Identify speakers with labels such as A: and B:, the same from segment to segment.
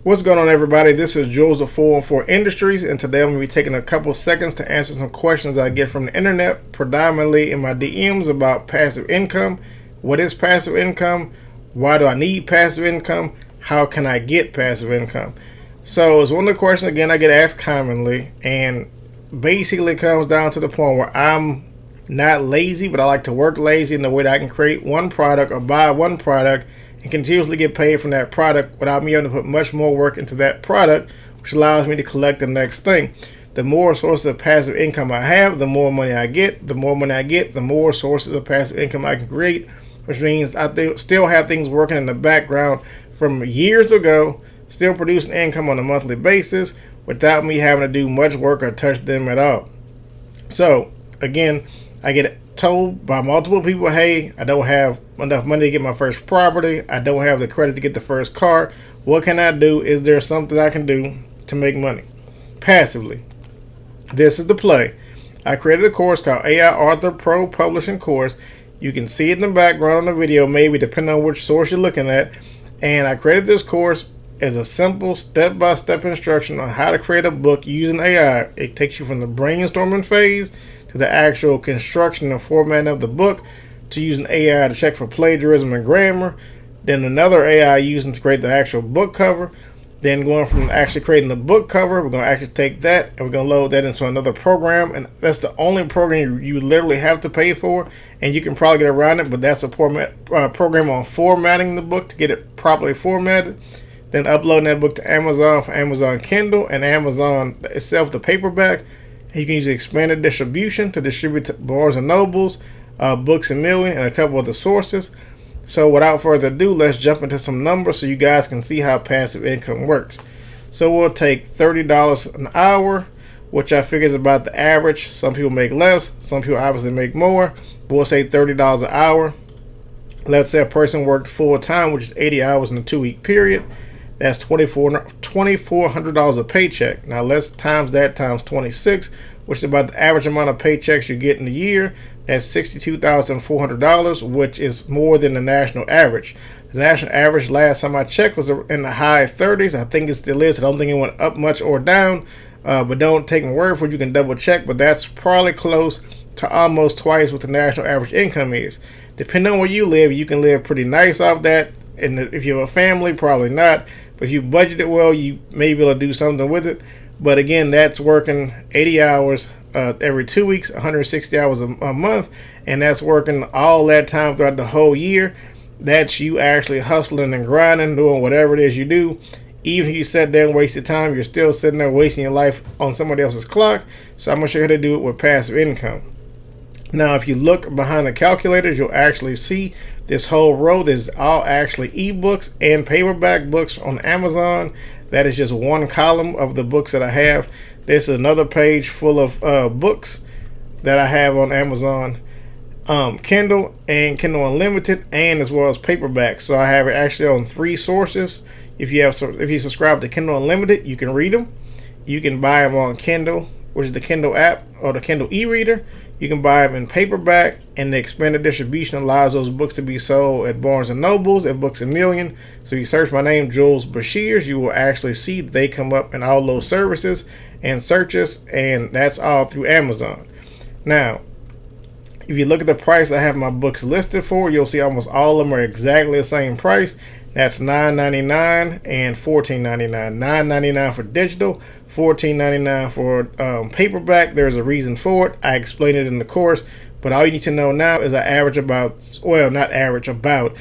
A: What's going on, everybody? This is Jules of 414 Industries, and today I'm going to be taking a couple seconds to answer some questions I get from the internet, predominantly in my DMs about passive income. What is passive income? Why do I need passive income? How can I get passive income? So it's one of the questions, again, I get asked commonly, and basically comes down to the point where I'm not lazy, but I like to work lazy in the way that I can create one product or buy one product and continuously get paid from that product without me having to put much more work into that product, which allows me to collect the next thing. The more sources of passive income I have, the more money I get. The more money I get, the more sources of passive income I can create, which means I still have things working in the background from years ago, still producing income on a monthly basis without me having to do much work or touch them at all. So, again, I get told by multiple people, hey, I don't have enough money to get my first property. I don't have the credit to get the first car. What can I do? Is there something I can do to make money passively? This is the play. I created a course called AI Author Pro Publishing Course. You can see it in the background on the video, maybe depending on which source you're looking at. And I created this course as a simple step-by-step instruction on how to create a book using AI. It takes you from the brainstorming phase to the actual construction and formatting of the book, to using AI to check for plagiarism and grammar, then another AI using to create the actual book cover, then going from actually creating the book cover, we're going to actually take that and we're going to load that into another program, and that's the only program you literally have to pay for, and you can probably get around it, but that's a program on formatting the book to get it properly formatted, then uploading that book to Amazon for Amazon Kindle and Amazon itself, the paperback. You can use expanded distribution to distribute to Barnes & Nobles, Books A Million, and a couple other sources. So without further ado, let's jump into some numbers so you guys can see how passive income works. So we'll take $30 an hour, which I figure is about the average. Some people make less, some people obviously make more, but we'll say $30 an hour. Let's say a person worked full time, which is 80 hours in a 2-week period. That's $2,400 a paycheck. Now let's times that times 26, which is about the average amount of paychecks you get in a year. That's $62,400, which is more than the national average. The national average, last time I checked, was in the high 30s. I think it still is. I don't think it went up much or down, but don't take my word for it. You can double check, but that's probably close to almost twice what the national average income is. Depending on where you live, you can live pretty nice off that. And if you have a family, probably not. But if you budget it well, you may be able to do something with it. But again, that's working 80 hours every 2 weeks, 160 hours a month. And that's working all that time throughout the whole year. That's you actually hustling and grinding, doing whatever it is you do. Even if you sat there and wasted time, you're still sitting there wasting your life on somebody else's clock. So I'm going to show you how to do it with passive income. Now, if you look behind the calculators, you'll actually see this whole row. This is all actually ebooks and paperback books on Amazon. That is just one column of the books that I have. This is another page full of books that I have on Amazon Kindle and Kindle Unlimited, and as well as paperback. So I have it actually on 3 sources. If you subscribe to Kindle Unlimited, you can read them. You can buy them on Kindle, which is the Kindle app or the Kindle e-reader. You can buy them in paperback, and the expanded distribution allows those books to be sold at Barnes & Nobles and Books A Million. So you search my name, Jules Bashirs, you will actually see they come up in all those services and searches, and that's all through Amazon. Now, if you look at the price I have my books listed for, you'll see almost all of them are exactly the same price. That's $9.99 and $14.99. $9.99 for digital, $14.99 for paperback. There's a reason for it. I explained it in the course, but all you need to know now is I average about, well, not average, about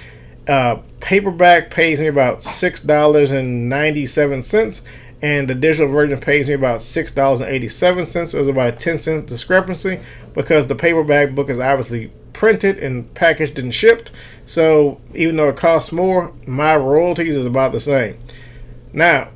A: paperback pays me about $6.97, and the digital version pays me about $6.87. So there's about a 10-cent discrepancy because the paperback book is obviously printed and packaged and shipped. So even though it costs more, my royalties is about the same. Now,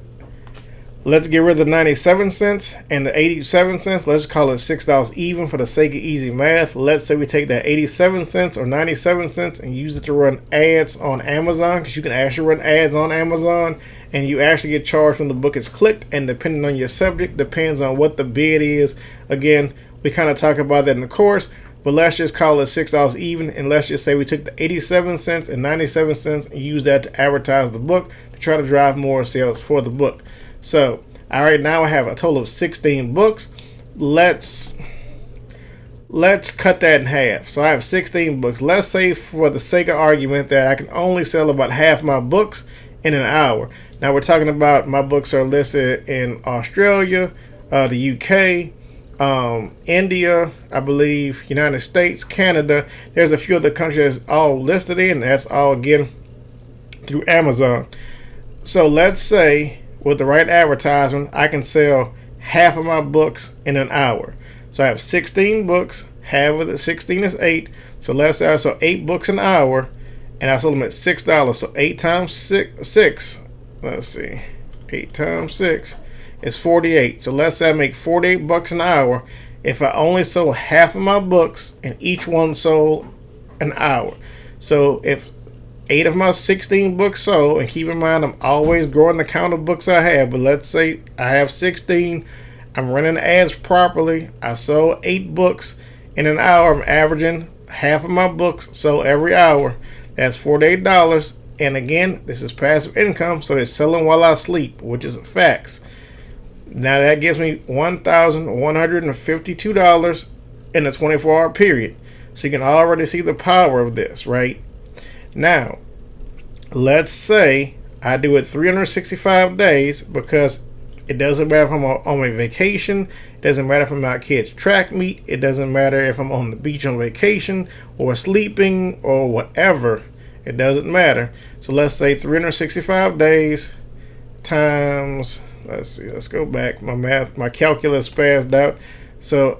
A: let's get rid of the 97 cents and the 87 cents. Let's call it $6 even for the sake of easy math. Let's say we take that 87 cents or 97 cents and use it to run ads on Amazon, because you can actually run ads on Amazon and you actually get charged when the book is clicked, and depending on your subject, depends on what the bid is. Again, we kind of talk about that in the course. but let's just call it $6 even, and let's just say we took the 87 cents and 97 cents and used that to advertise the book to try to drive more sales for the book. So all right, now I have a total of 16 books. Let's cut that in half. So I have 16 books. Let's say for the sake of argument that I can only sell about half my books in an hour. Now we're talking about my books are listed in Australia, the UK, India, I believe, United States, Canada. There's a few other countries that's all listed in. That's all again through Amazon. So let's say with the right advertisement, I can sell half of my books in an hour. So I have 16 books. Half of the 16 is 8. So let's say I sell 8 books an hour, and I sold them at $6. So 8 times 6. Let's see, 8 times 6 is 48. So let's say I make 48 bucks an hour if I only sold half of my books and each one sold an hour. So if 8 of my 16 books sold, and keep in mind I'm always growing the count of books I have, but let's say I have 16, I'm running ads properly, I sold 8 books in an hour, I'm averaging half of my books sold every hour. That's $48. And again, this is passive income, so it's selling while I sleep, which is facts. Now that gives me $1,152 in a 24-hour period. So you can already see the power of this, right? Now, let's say I do it 365 days, because it doesn't matter if I'm on a vacation, it doesn't matter if I'm at kids' track meet, it doesn't matter if I'm on the beach on vacation or sleeping or whatever. It doesn't matter. So let's say 365 days times, let's see, let's go back. My calculus spazzed out. So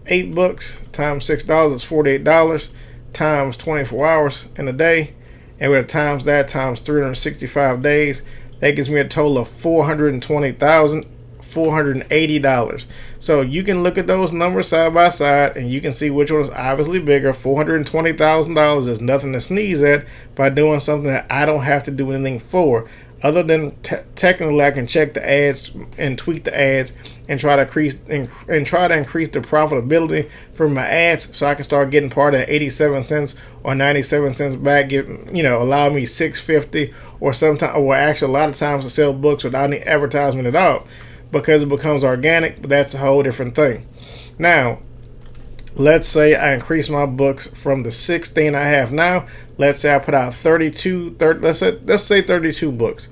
A: 8 books times $6 is $48 times 24 hours in a day. And we're times that times 365 days. That gives me a total of $420,480. So you can look at those numbers side by side, and you can see which one is obviously bigger. $420,000 is nothing to sneeze at by doing something that I don't have to do anything for. Other than technically, I can check the ads and tweak the ads and try to increase the profitability for my ads, so I can start getting part of 87 cents or 97 cents back. Allow me $6.50 or sometimes, or actually a lot of times, to sell books without any advertisement at all, because it becomes organic. But that's a whole different thing. Now, let's say I increase my books from the 16 I have now. Let's say I put out 32. Let's say 32 books.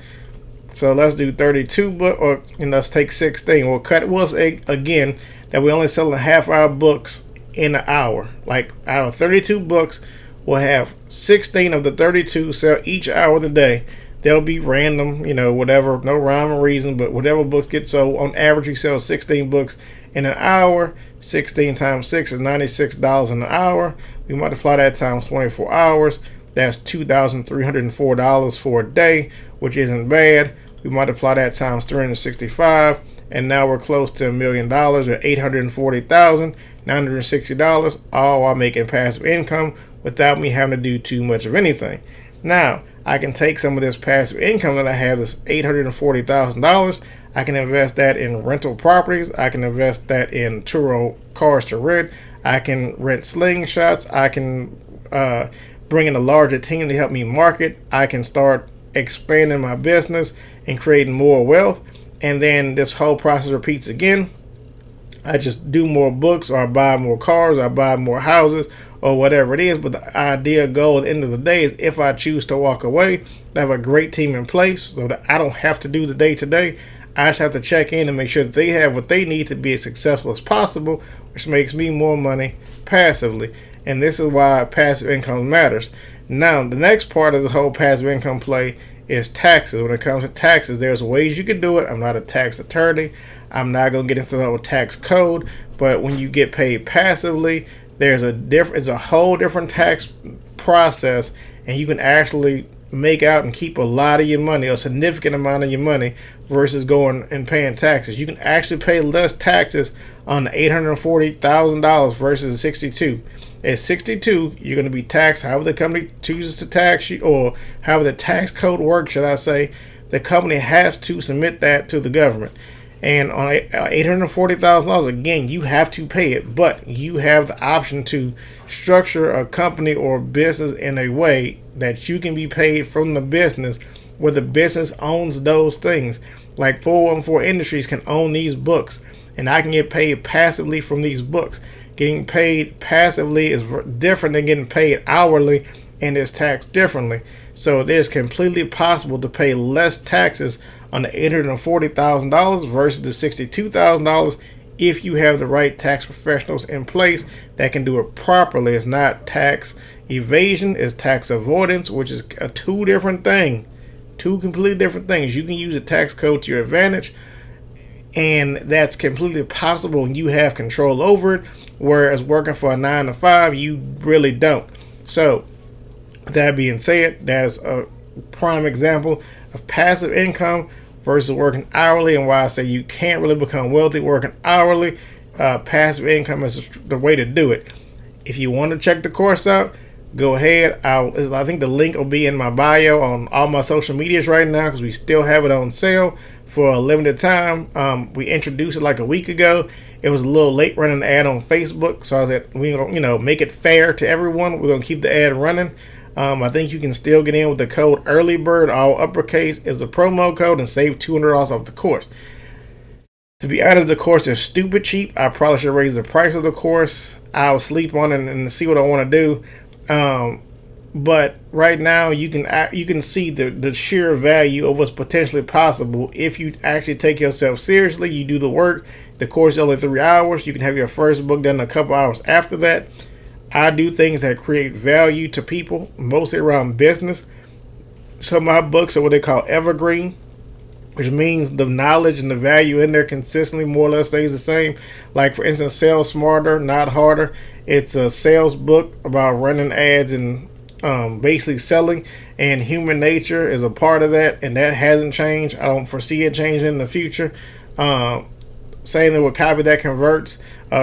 A: So let's do 32 books, or let's take 16. We'll say again that we only selling half our books in an hour. Like out of 32 books, we'll have 16 of the 32 sell each hour of the day. They'll be random, whatever, no rhyme or reason, but whatever books get sold. On average, we sell 16 books in an hour. 16 times 6 is $96 an hour. We multiply that times 24 hours. That's $2,304 for a day, which isn't bad. We multiply that times 365, and now we're close to $1 million, or $840,960, all while making passive income without me having to do too much of anything. Now, I can take some of this passive income that I have, this $840,000. I can invest that in rental properties. I can invest that in Turo cars to rent. I can rent slingshots. I can bring in a larger team to help me market. I can start expanding my business and creating more wealth. And then this whole process repeats again. I just do more books, or I buy more cars, or I buy more houses, or whatever it is. But the ideal goal at the end of the day is, if I choose to walk away, I have a great team in place so that I don't have to do the day-to-day. I just have to check in and make sure that they have what they need to be as successful as possible, which makes me more money passively. And this is why passive income matters. Now, the next part of the whole passive income play is taxes. When it comes to taxes, there's ways you can do it. I'm not a tax attorney. I'm not going to get into the whole tax code. But when you get paid passively, it's a whole different tax process, and you can actually make out and keep a lot of your money, a significant amount of your money, versus going and paying taxes. You can actually pay less taxes on the $840,000 versus 62. At 62, you're going to be taxed however the company chooses to tax you, or however the tax code works, should I say. The company has to submit that to the government. And on $840,000, again, you have to pay it, but you have the option to structure a company or business in a way that you can be paid from the business, where the business owns those things. Like 414 Industries can own these books, and I can get paid passively from these books. Getting paid passively is different than getting paid hourly, and is taxed differently. So it is completely possible to pay less taxes on the $840,000 versus the $62,000 if you have the right tax professionals in place that can do it properly. It's not tax evasion, it's tax avoidance, which is a two completely different things. You can use the tax code to your advantage, and that's completely possible, and you have control over it, whereas working for a 9 to 5, you really don't. So that being said, that's a prime example of passive income versus working hourly, and why I say you can't really become wealthy working hourly. Passive income is the way to do it. If you want to check the course out, go ahead. I think the link will be in my bio on all my social medias right now, because we still have it on sale for a limited time. We introduced it like a week ago. It was a little late running the ad on Facebook, so I said we gonna make it fair to everyone. We're gonna keep the ad running. I think you can still get in with the code EARLYBIRD, all uppercase, is a promo code, and save $200 off the course. To be honest, the course is stupid cheap. I probably should raise the price of the course. I'll sleep on it and see what I want to do. But right now, you can see the sheer value of what's potentially possible if you actually take yourself seriously. You do the work. The course is only 3 hours. You can have your first book done in a couple hours after that. I do things that create value to people, mostly around business. So my books are what they call evergreen, which means the knowledge and the value in there consistently more or less stays the same. Like, for instance, Sell Smarter, Not Harder. It's a sales book about running ads and basically selling, and human nature is a part of that, and that hasn't changed. I don't foresee it changing in the future. Same thing with Copy That Converts,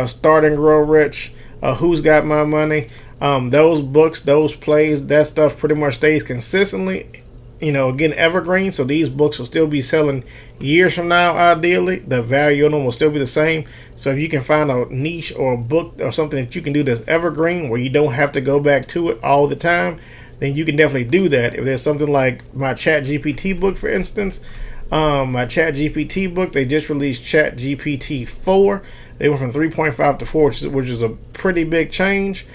A: Start and Grow Rich, Who's Got My Money. Those books, those plays, that stuff pretty much stays consistently, again, evergreen. So these books will still be selling years from now. Ideally, the value of them will still be the same. So if you can find a niche or a book or something that you can do that's evergreen, where you don't have to go back to it all the time, then you can definitely do that. If there's something like my ChatGPT book, for instance, my ChatGPT book, they just released ChatGPT 4. They went from 3.5 to 4, which is a pretty big change.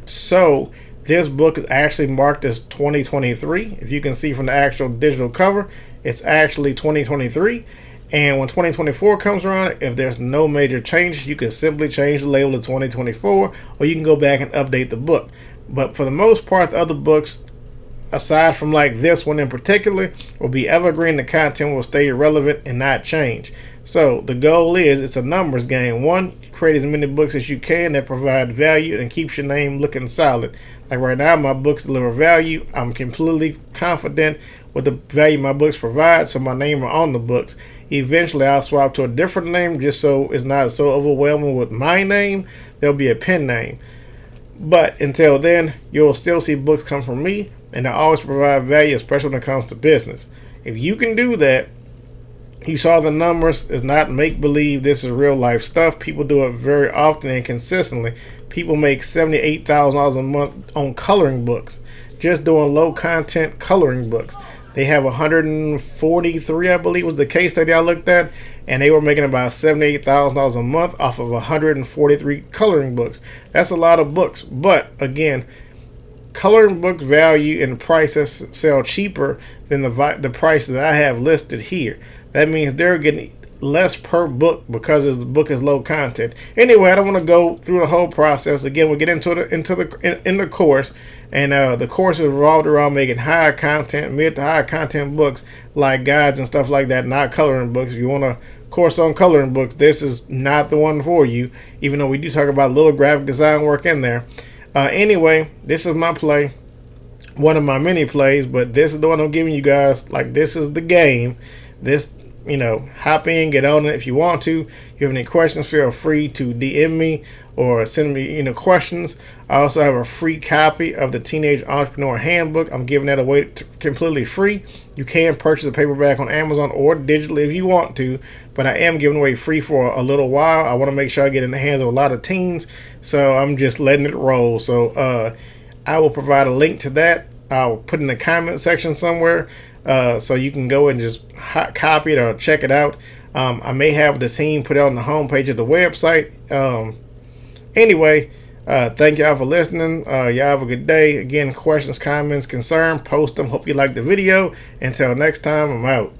A: So this book is actually marked as 2023. If you can see from the actual digital cover, it's actually 2023. And when 2024 comes around, if there's no major changes, you can simply change the label to 2024, or you can go back and update the book. But for the most part, the other books, aside from like this one in particular, will be evergreen. The content will stay relevant and not change. So the goal is, it's a numbers game. One, create as many books as you can that provide value and keeps your name looking solid. Like right now, my books deliver value. I'm completely confident with the value my books provide, so my name are on the books. Eventually, I'll swap to a different name just so it's not so overwhelming with my name. There'll be a pen name. But until then, you'll still see books come from me, and I always provide value, especially when it comes to business. If you can do that, you saw the numbers. It's not make-believe. This is real life stuff. People do it very often and consistently. People make $78,000 a month on coloring books, just doing low content coloring books. They have 143, I believe was the case study I looked at, and they were making about $78,000 a month off of 143 coloring books. That's a lot of books. But again, coloring book value and prices sell cheaper than the price that I have listed here. That means they're getting less per book because the book is low content. Anyway, I don't want to go through the whole process again. We'll get into the course, and the course is revolved around making high content, mid to high content books like guides and stuff like that, not coloring books. If you want a course on coloring books, this is not the one for you, even though we do talk about a little graphic design work in there. Anyway, this is my play, one of my many plays, but this is the one I'm giving you guys. Like, this is the game. This hop in, get on it if you want to. If you have any questions, feel free to DM me or send me questions. I also have a free copy of the Teenage Entrepreneur Handbook. I'm giving that away completely free. You can purchase a paperback on Amazon or digitally if you want to, but I am giving away free for a little while. I want to make sure I get in the hands of a lot of teens, so I'm just letting it roll. So I will provide a link to that. I'll put in the comment section somewhere, so you can go and just copy it or check it out. I may have the team put it on the homepage of the website. Anyway, thank y'all for listening. Y'all have a good day. Again, questions, comments, concerns, post them. Hope you like the video. Until next time, I'm out.